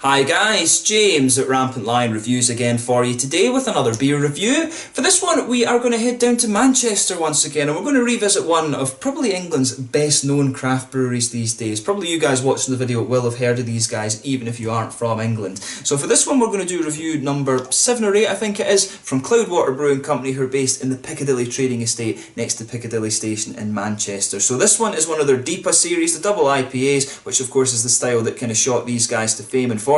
Hi guys, James at RampantLionReviews again for you today with another beer review. For this one we are going to head down to Manchester once again and we're going to revisit one of probably England's best known craft breweries these days. Probably you guys watching the video will have heard of these guys even if you aren't from England. So for this one we're going to do review number 7 or 8 I think it is, from Cloudwater Brewing Company, who are based in the Piccadilly Trading Estate next to Piccadilly Station in Manchester. So this one is one of their DIPA series, the double IPAs, which of course is the style that kind of shot these guys to fame and fortune.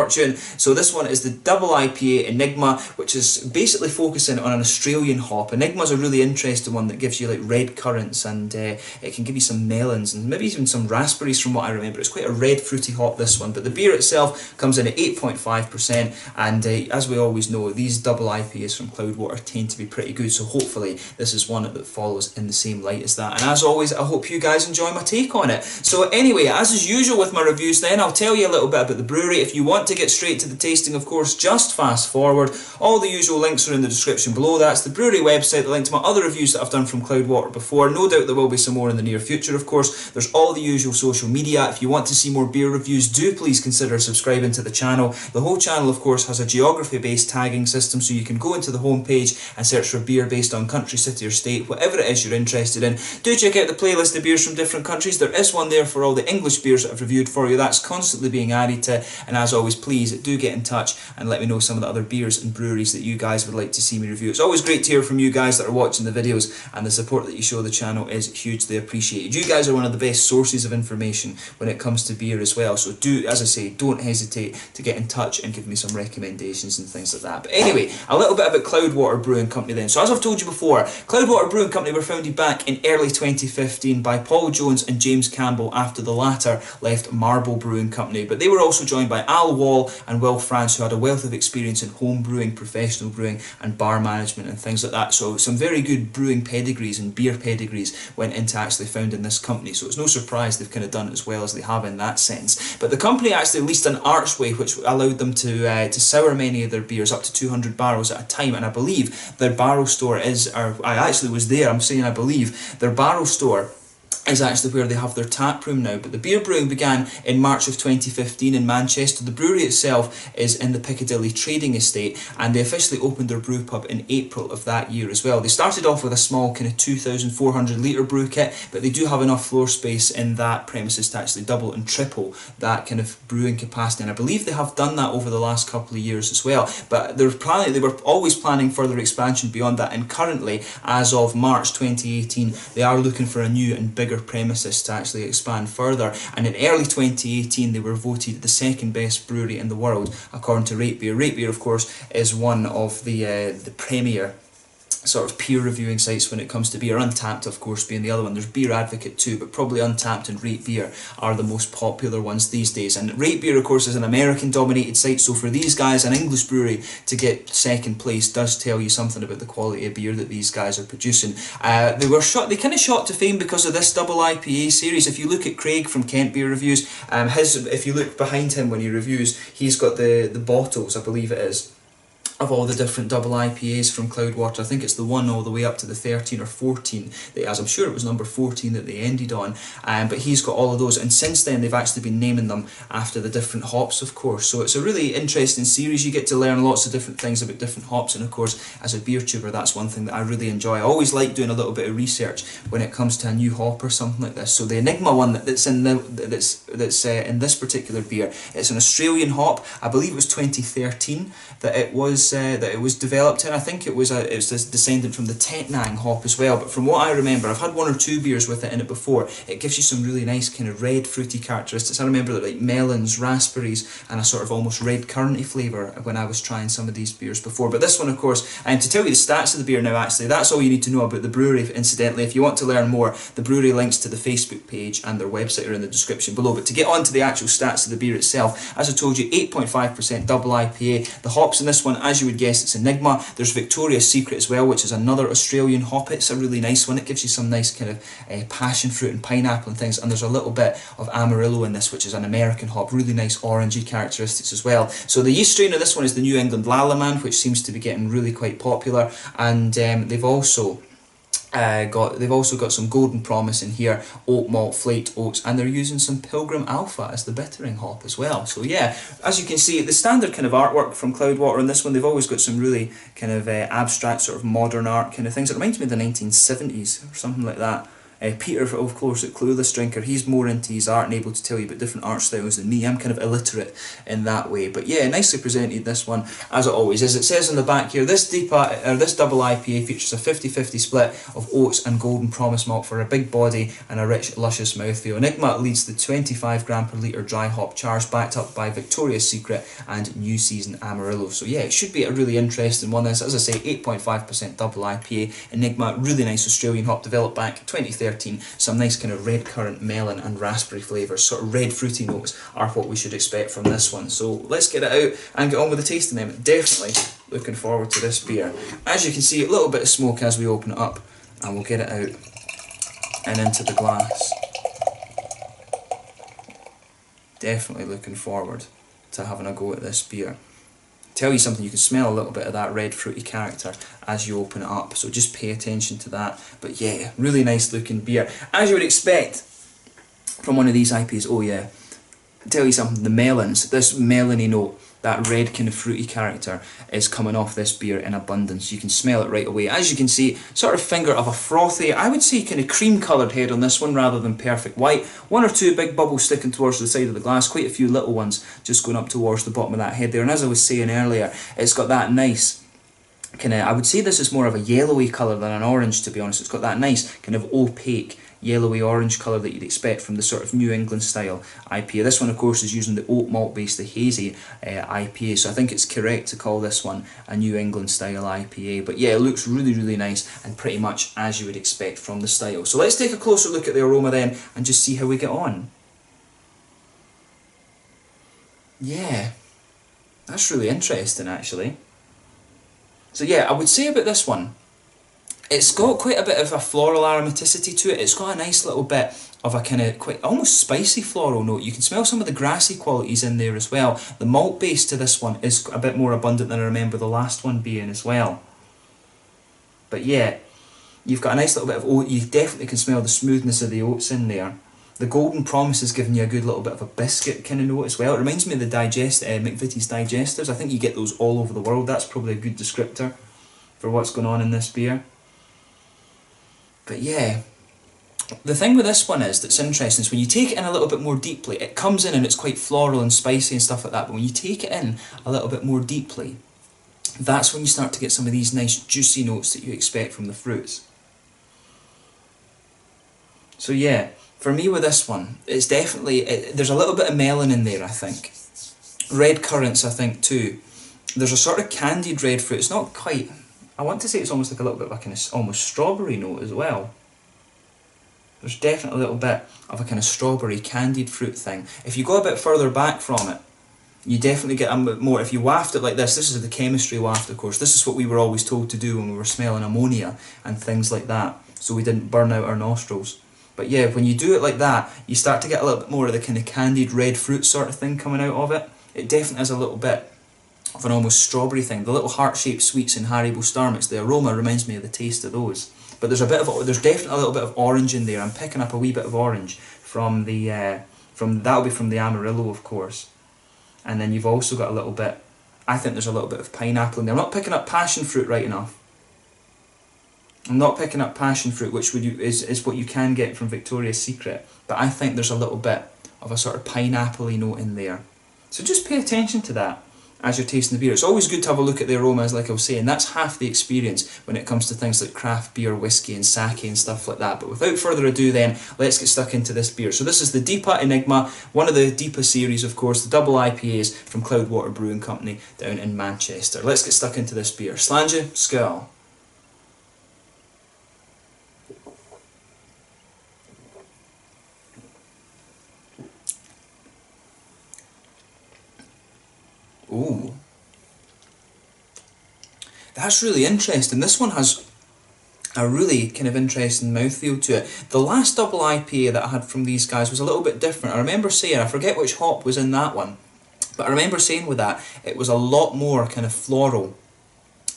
So this one is the double IPA Enigma, which is basically focusing on an Australian hop. Enigma is a really interesting one that gives you like red currants and it can give you some melons and maybe even some raspberries from what I remember. It's quite a red fruity hop, this one, but the beer itself comes in at 8.5% and as we always know, these double IPAs from Cloudwater tend to be pretty good, so hopefully this is one that follows in the same light as that. And as always, I hope you guys enjoy my take on it. So anyway, as is usual with my reviews then, I'll tell you a little bit about the brewery. If you want to get straight to the tasting, of course, just fast forward. All the usual links are in the description below. That's the brewery website, the link to my other reviews that I've done from Cloudwater before. No doubt there will be some more in the near future, of course. There's all the usual social media. If you want to see more beer reviews, do please consider subscribing to the channel. The whole channel, of course, has a geography-based tagging system, so you can go into the homepage and search for beer based on country, city or state, whatever it is you're interested in. Do check out the playlist of beers from different countries. There is one there for all the English beers that I've reviewed for you. That's constantly being added to, and as always, please do get in touch and let me know some of the other beers and breweries that you guys would like to see me review. It's always great to hear from you guys that are watching the videos, and the support that you show the channel is hugely appreciated. You guys are one of the best sources of information when it comes to beer as well, so do, as I say, don't hesitate to get in touch and give me some recommendations and things like that. But anyway, a little bit about Cloudwater Brewing Company then. So as I've told you before, Cloudwater Brewing Company were founded back in early 2015 by Paul Jones and James Campbell after the latter left Marble Brewing Company, but they were also joined by Al Wall and Will France, who had a wealth of experience in home brewing, professional brewing and bar management and things like that. So some very good brewing pedigrees and beer pedigrees went into actually founding this company, so it's no surprise they've kind of done it as well as they have in that sense. But the company actually leased an archway which allowed them to sour many of their beers, up to 200 barrels at a time, and I believe their barrel store is, or I actually was there, I'm saying I believe, their barrel store is actually where they have their tap room now. But the beer brewing began in March of 2015 in Manchester. The brewery itself is in the Piccadilly Trading Estate, and they officially opened their brew pub in April of that year as well. They started off with a small kind of 2,400 litre brew kit, but they do have enough floor space in that premises to actually double and triple that kind of brewing capacity, and I believe they have done that over the last couple of years as well. But they were always planning further expansion beyond that, and currently, as of March 2018, they are looking for a new and bigger premises to actually expand further, and in early 2018 they were voted the second best brewery in the world according to Rate Beer. Rate Beer, of course, is one of the premier sort of peer reviewing sites when it comes to beer. Untappd, of course, being the other one. There's Beer Advocate too, but probably Untappd and Rate Beer are the most popular ones these days. And Rate Beer, of course, is an American dominated site, so for these guys, an English brewery to get second place does tell you something about the quality of beer that these guys are producing. They kind of shot to fame because of this double IPA series. If you look at Craig from Kent Beer Reviews, if you look behind him when he reviews, he's got the bottles, I believe it is, of all the different double IPAs from Cloudwater. I think it's the one all the way up to the 13 or 14 that he has. I'm sure it was number 14 that they ended on, but he's got all of those, and since then they've actually been naming them after the different hops, of course. So it's a really interesting series. You get to learn lots of different things about different hops, and of course, as a beer tuber, that's one thing that I really enjoy. I always like doing a little bit of research when it comes to a new hop or something like this. So the Enigma one that's in this particular beer, it's an Australian hop. I believe it was 2013 that it was developed in. I think it was a descendant from the Tettnang hop as well, but from what I remember, I've had 1 or 2 beers with it in it before. It gives you some really nice kind of red fruity characteristics. I remember that, like melons, raspberries, and a sort of almost red curranty flavour when I was trying some of these beers before. But this one, of course, and to tell you the stats of the beer now, actually, that's all you need to know about the brewery. Incidentally, if you want to learn more, the brewery links to the Facebook page and their website are in the description below. But to get on to the actual stats of the beer itself, as I told you, 8.5% double IPA. The hops in this one, as you would guess, it's Enigma. There's Victoria's Secret as well, which is another Australian hop. It's a really nice one. It gives you some nice kind of passion fruit and pineapple and things, and there's a little bit of Amarillo in this, which is an American hop. Really nice orangey characteristics as well. So the yeast strain of this one is the New England Lalaman, which seems to be getting really quite popular, and they've also They've also got some Golden Promise in here, oat malt, flaked oats, and they're using some Pilgrim Alpha as the bittering hop as well. So yeah, as you can see, the standard kind of artwork from Cloudwater in this one, they've always got some really kind of abstract sort of modern art kind of things. It reminds me of the 1970s or something like that. Peter, of course, at Clueless Drinker, he's more into his art and able to tell you about different art styles than me. I'm kind of illiterate in that way. But yeah, nicely presented, this one, as it always is. It says on the back here, this double IPA features a 50-50 split of oats and Golden Promise malt for a big body and a rich, luscious mouthfeel. Enigma leads the 25 gram per litre dry hop charge, backed up by Victoria's Secret and New Season Amarillo. So yeah, it should be a really interesting one. This, as I say, 8.5% double IPA. Enigma, really nice Australian hop, developed back 2013. Some nice kind of red currant, melon and raspberry flavours, sort of red fruity notes are what we should expect from this one. So let's get it out and get on with the tasting then. Definitely looking forward to this beer. As you can see, a little bit of smoke as we open it up, and we'll get it out and into the glass. Definitely looking forward to having a go at this beer. Tell you something, you can smell a little bit of that red fruity character as you open it up, so just pay attention to that. But yeah, really nice looking beer, as you would expect from one of these IPAs. Oh yeah, tell you something, the melons, this melony note, that red kind of fruity character is coming off this beer in abundance. You can smell it right away. As you can see, sort of finger of a frothy, I would say kind of cream coloured head on this one rather than perfect white. One or two big bubbles sticking towards the side of the glass, quite a few little ones just going up towards the bottom of that head there. And as I was saying earlier, it's got that nice kind of, I would say this is more of a yellowy colour than an orange, to be honest. It's got that nice kind of opaque yellowy orange colour that you'd expect from the sort of New England style IPA. This one of course is using the oat malt based, the hazy IPA, so I think it's correct to call this one a New England style IPA. But yeah, it looks really, really nice and pretty much as you would expect from the style. So let's take a closer look at the aroma then and just see how we get on. Yeah, that's really interesting actually. So yeah, I would say about this one, it's got quite a bit of a floral aromaticity to it. It's got a nice little bit of a kind of quite almost spicy floral note. You can smell some of the grassy qualities in there as well. The malt base to this one is a bit more abundant than I remember the last one being as well. But yeah, you've got a nice little bit of oat. You definitely can smell the smoothness of the oats in there. The Golden Promise is giving you a good little bit of a biscuit kind of note as well. It reminds me of the McVitie's digesters. I think you get those all over the world. That's probably a good descriptor for what's going on in this beer. But yeah, the thing with this one is that's interesting is when you take it in a little bit more deeply, it comes in and it's quite floral and spicy and stuff like that, but when you take it in a little bit more deeply, that's when you start to get some of these nice juicy notes that you expect from the fruits. So yeah, for me with this one, it's definitely, there's a little bit of melon in there I think. Red currants I think too. There's a sort of candied red fruit, it's not quite, I want to say it's almost like a little bit of a kind of almost strawberry note as well. There's definitely a little bit of a kind of strawberry candied fruit thing. If you go a bit further back from it, you definitely get a bit more. If you waft it like this is the chemistry waft of course, this is what we were always told to do when we were smelling ammonia and things like that, so we didn't burn out our nostrils. But yeah, when you do it like that, you start to get a little bit more of the kind of candied red fruit sort of thing coming out of it. It definitely has a little bit of an almost strawberry thing. The little heart-shaped sweets in Haribo Star Mix, the aroma reminds me of the taste of those. But there's definitely a little bit of orange in there. I'm picking up a wee bit of orange from the that'll be from the Amarillo of course. And then you've also got a little bit, I think there's a little bit of pineapple in there. I'm not picking up passion fruit right enough. I'm not picking up passion fruit, which is what you can get from Victoria's Secret, but I think there's a little bit of a sort of pineapple-y note in there. So just pay attention to that as you're tasting the beer. It's always good to have a look at the aromas, like I was saying. That's half the experience when it comes to things like craft beer, whiskey and sake and stuff like that. But without further ado then, let's get stuck into this beer. So this is the DIPA Enigma, one of the DIPA series of course, the double IPAs from Cloudwater Brewing Company down in Manchester. Let's get stuck into this beer. Sláinte, skål. Ooh, that's really interesting. This one has a really kind of interesting mouthfeel to it. The last double IPA that I had from these guys was a little bit different. I remember saying, I forget which hop was in that one, but I remember saying with that, it was a lot more kind of floral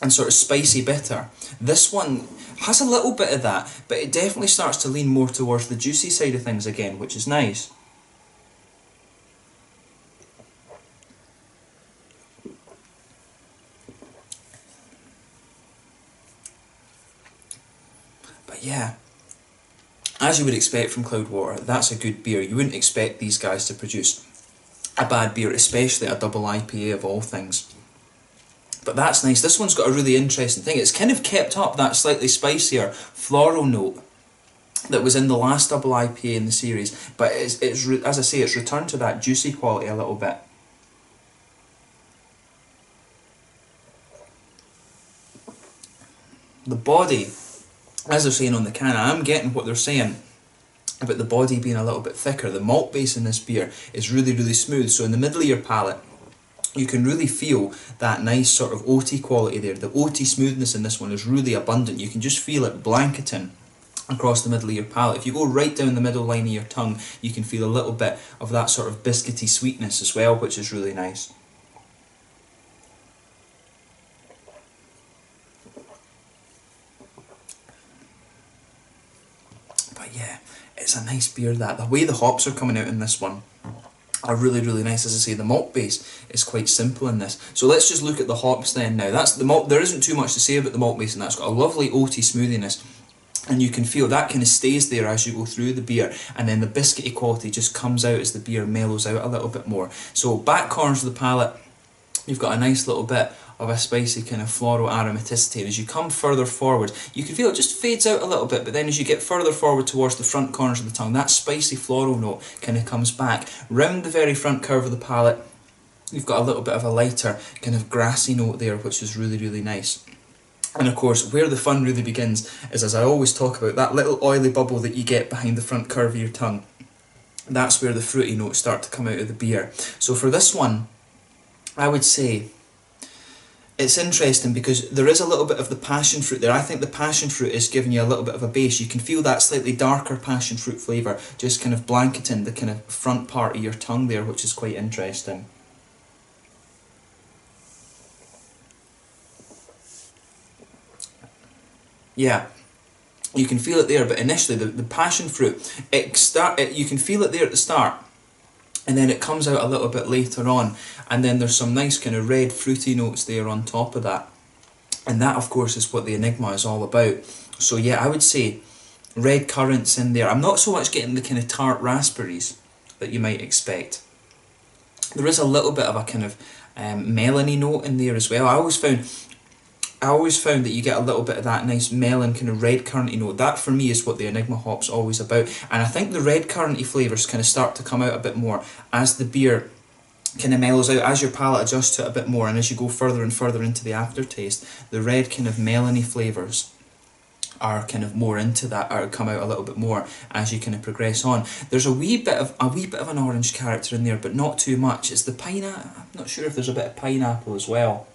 and sort of spicy bitter. This one has a little bit of that, but it definitely starts to lean more towards the juicy side of things again, which is nice. But yeah, as you would expect from Cloudwater, that's a good beer. You wouldn't expect these guys to produce a bad beer, especially a double IPA of all things. But that's nice. This one's got a really interesting thing. It's kind of kept up that slightly spicier floral note that was in the last double IPA in the series, but it's as I say, it's returned to that juicy quality a little bit. The body, as they're saying on the can, I am getting what they're saying about the body being a little bit thicker. The malt base in this beer is really, really smooth, so in the middle of your palate you can really feel that nice sort of oaty quality there. The oaty smoothness in this one is really abundant. You can just feel it blanketing across the middle of your palate. If you go right down the middle line of your tongue, you can feel a little bit of that sort of biscuity sweetness as well, which is really nice. But yeah, it's a nice beer that. The way the hops are coming out in this one are really, really nice. As I say, the malt base is quite simple in this. So let's just look at the hops then now. That's the malt. There isn't too much to say about the malt base, and that's got a lovely oaty smoothiness. And you can feel that kind of stays there as you go through the beer, and then the biscuity quality just comes out as the beer mellows out a little bit more. So back corners of the palate, you've got a nice little bit of a spicy kind of floral aromaticity, and as you come further forward you can feel it just fades out a little bit, but then as you get further forward towards the front corners of the tongue, that spicy floral note kind of comes back. Round the very front curve of the palate you've got a little bit of a lighter kind of grassy note there, which is really, really nice. And of course, where the fun really begins is, as I always talk about, that little oily bubble that you get behind the front curve of your tongue. That's where the fruity notes start to come out of the beer. So for this one, I would say it's interesting because there is a little bit of the passion fruit there. I think the passion fruit is giving you a little bit of a base. You can feel that slightly darker passion fruit flavour just kind of blanketing the kind of front part of your tongue there, which is quite interesting. Yeah, you can feel it there, but initially the passion fruit, you can feel it there at the start, and then it comes out a little bit later on, and then there's some nice kind of red fruity notes there on top of that. And that of course is what the Enigma is all about. So yeah, I would say red currants in there. I'm not so much getting the kind of tart raspberries that you might expect. There is a little bit of a kind of melony note in there as well. I always found that you get a little bit of that nice melon kind of red curranty note. That for me is what the Enigma hop's always about. And I think the red curranty flavours kind of start to come out a bit more as the beer kind of mellows out, as your palate adjusts to it a bit more, and as you go further and further into the aftertaste, the red kind of melony flavours are kind of more into that, or come out a little bit more as you kind of progress on. There's a wee bit of an orange character in there, but not too much. It's the pineapple. I'm not sure if there's a bit of pineapple as well.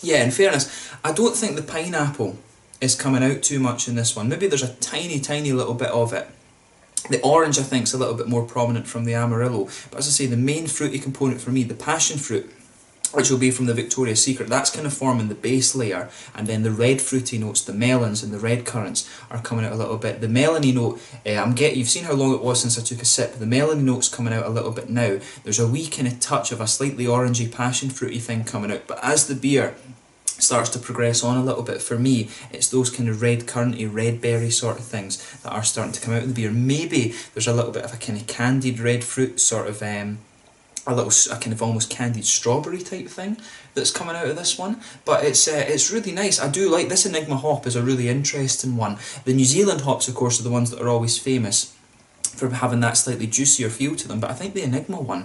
Yeah, in fairness, I don't think the pineapple is coming out too much in this one. Maybe there's a tiny, tiny little bit of it. The orange, I think, is a little bit more prominent from the Amarillo. But as I say, the main fruity component for me, the passion fruit, which will be from the Victoria's Secret, that's kind of forming the base layer, and then the red fruity notes, the melons and the red currants, are coming out a little bit. The melony note, you've seen how long it was since I took a sip. The melony note's coming out a little bit now. There's a wee kind of touch of a slightly orangey passion fruity thing coming out, but as the beer starts to progress on a little bit, for me it's those kind of red curranty, red berry sort of things that are starting to come out of the beer. Maybe there's a little bit of a kind of candied red fruit sort of a kind of almost candied strawberry type thing that's coming out of this one, but it's really nice. I do like this Enigma hop, is a really interesting one. The New Zealand hops, of course, are the ones that are always famous for having that slightly juicier feel to them, but I think the Enigma one,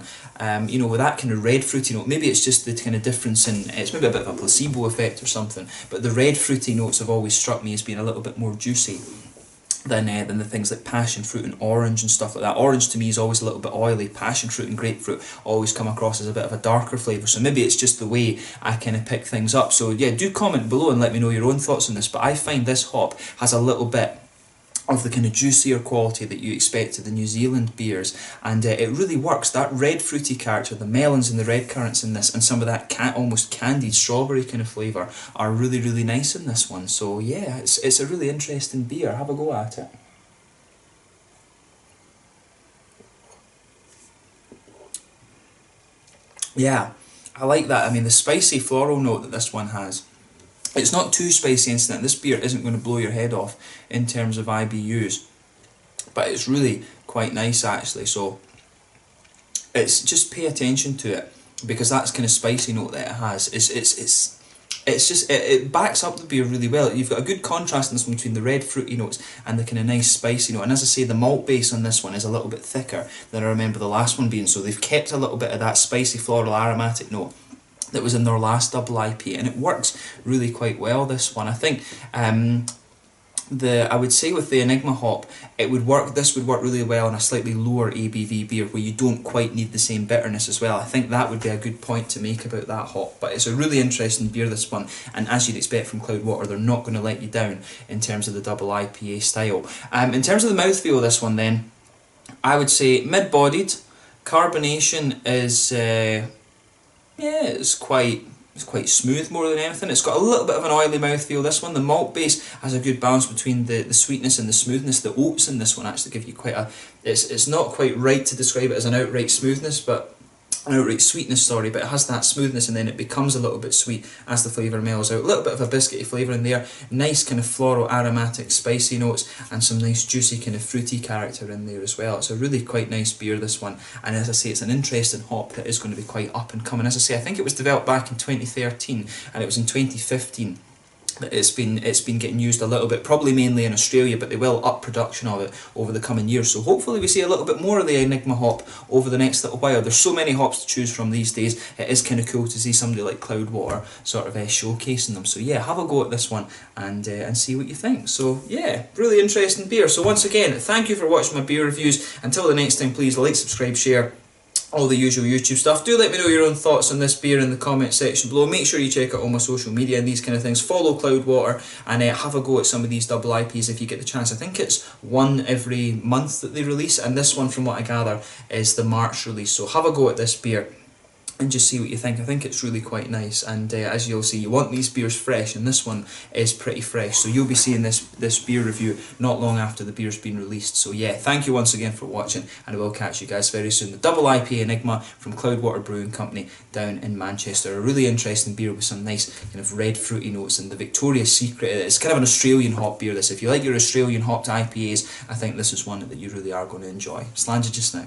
you know, with that kind of red fruity note, maybe it's just the kind of difference in, it's maybe a bit of a placebo effect or something, but the red fruity notes have always struck me as being a little bit more juicy than the things like passion fruit and orange and stuff like that. Orange to me is always a little bit oily. Passion fruit and grapefruit always come across as a bit of a darker flavour, so maybe it's just the way I kind of pick things up. So yeah, do comment below and let me know your own thoughts on this, but I find this hop has a little bit of the kind of juicier quality that you expect of the New Zealand beers, and it really works. That red fruity character, the melons and the red currants in this, and some of that almost candied strawberry kind of flavour are really, really nice in this one. So yeah, it's a really interesting beer. Have a go at it. Yeah, I like that. I mean, the spicy floral note that this one has, it's not too spicy instant. This beer isn't going to blow your head off in terms of IBUs, but it's really quite nice actually. So it's just pay attention to it, because that's kind of spicy note that it has. It backs up the beer really well. You've got a good contrast in this one between the red fruity notes and the kind of nice spicy note. And as I say, the malt base on this one is a little bit thicker than I remember the last one being. So they've kept a little bit of that spicy floral aromatic note that was in their last double IPA, and it works really quite well, this one. I think I would say with the Enigma hop, this would work really well in a slightly lower ABV beer where you don't quite need the same bitterness as well. I think that would be a good point to make about that hop. But it's a really interesting beer, this one, and as you'd expect from Cloudwater, they're not going to let you down in terms of the double IPA style. In terms of the mouthfeel of this one then, I would say mid-bodied. Carbonation is it's quite smooth more than anything. It's got a little bit of an oily mouthfeel, this one. The malt base has a good balance between the sweetness and the smoothness. The oats in this one actually give you quite a... It's not quite right to describe it as an outright smoothness, but... An outright sweetness, sorry, but it has that smoothness, and then it becomes a little bit sweet as the flavour mellows out. A little bit of a biscuity flavour in there, nice kind of floral, aromatic, spicy notes, and some nice juicy kind of fruity character in there as well. It's a really quite nice beer, this one, and as I say, it's an interesting hop that is going to be quite up and coming. As I say, I think it was developed back in 2013, and it was in 2015 that it's been getting used a little bit, probably mainly in Australia, but they will up production of it over the coming years. So hopefully we see a little bit more of the Enigma hop over the next little while. There's so many hops to choose from these days. It is kind of cool to see somebody like Cloudwater sort of showcasing them. So yeah, have a go at this one and see what you think. So yeah, really interesting beer. So once again, thank you for watching my beer reviews. Until the next time, please like, subscribe, share, all the usual YouTube stuff. Do let me know your own thoughts on this beer in the comment section below. Make sure you check out all my social media and these kind of things. Follow Cloudwater and have a go at some of these double IPs if you get the chance. I think it's one every month that they release, and this one, from what I gather, is the March release. So have a go at this beer and just see what you think. I think it's really quite nice, and as you'll see, you want these beers fresh, and this one is pretty fresh, so you'll be seeing this beer review not long after the beer's been released. So yeah, thank you once again for watching, and I will catch you guys very soon. The double IPA Enigma from Cloudwater Brewing Company down in Manchester. A really interesting beer with some nice kind of red fruity notes, and the Victoria's Secret, it's kind of an Australian hop beer, this. If you like your Australian hopped IPAs, I think this is one that you really are going to enjoy. Slanger just now.